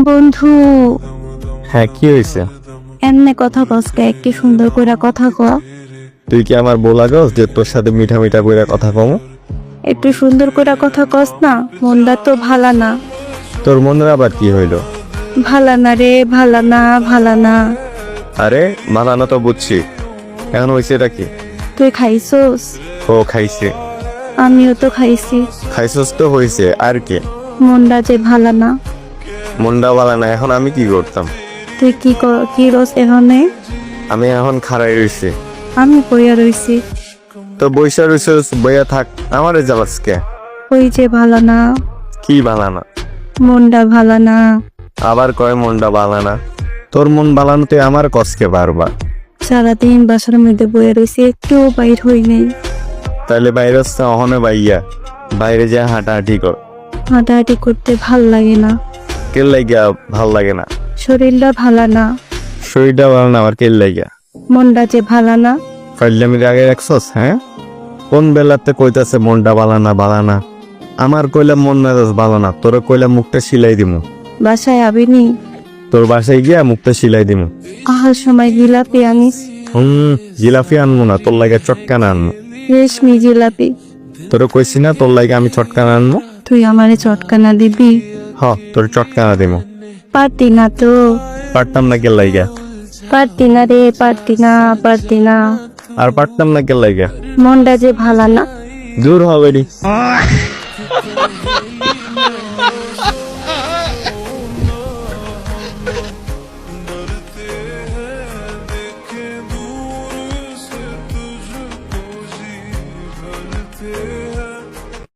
বন্ধু, হ্যাঁ, কি হয়েছে? এমনে কথা কসকে একটু সুন্দর করে কথা ক। তুই কি আমার বলা গছ যে তোর সাথে মিঠা মিঠা করে কথা কমো? একটু সুন্দর করে কথা কস না, মনটা তো ভালা না। তোর মনের আবার কি হইলো? ভালা না রে, ভালা না, ভালা না। আরে মানানো তো বুঝছি, এখন হয়েছে এটা কি? তুই খাইছোস? ও খাইছে। আমিও তো খাইছি। খাইছস তো হয়েছে, আর কি? মনটা যে ভালা না। মনটা ভালো না, এখন আমি কি করতাম? তুই কি রস এখানে? আমি এখন খাড়াই রয়েছি। আমি বইয়া রইছি। তো বৈশা রয়েছিস, বইয়া থাক, আমারে জ্বালাস কে? ওই যে ভালা না, কি বালানা? মনটা ভালা না। আবার কয় মনটা বালানা? তোর মন বালানোতে আমার কসকে বারবার। সারাদিন বাসার মধ্যে বইয়া রইছি, একটুও বাইর হই নাই। তাইলে বাইরে আসতে অহনে বাইয়া বাইরে যা হাঁটাহাঁটি কর। হাঁটাহাঁটি করতে ভাল লাগে না। কেল লাগিয়া ভাল লাগে না? শরীরটা ভালা না। শরীরটা ভালো না, আমার কেল লাগিয়া? মনটা যে ভালা না। ফাইলামির আগে রাখছস? হ্যাঁ, কোন বেলাতে কইতাছে মনটা বালানা? আমার কইলাম মন মেজাজ ভালো না, তোর কইলাম মুখটা সিলাই দিমু। বাসায় আবিনি? তোর বাসায় গিয়া মুখটা সিলাই দিমু। আহার সময় জিলাপি আনিস। জিলাপি আনমু না, তোর লাগে চটকানা আনমু। রেশমি জিলাপি। তোর কইছি না তোর লাগে আমি চটকানা আনমু? তুই আমারে চটকানা দিবি? তোর চটকানা দিমু। পারতি না তো? পারতাম না কেল লাগিয়া? পারতি না রে, পারতি না, পারতি না। আর পারতাম না কেল লাগিয়া? মনটা যে ভালা না। দূর হবে।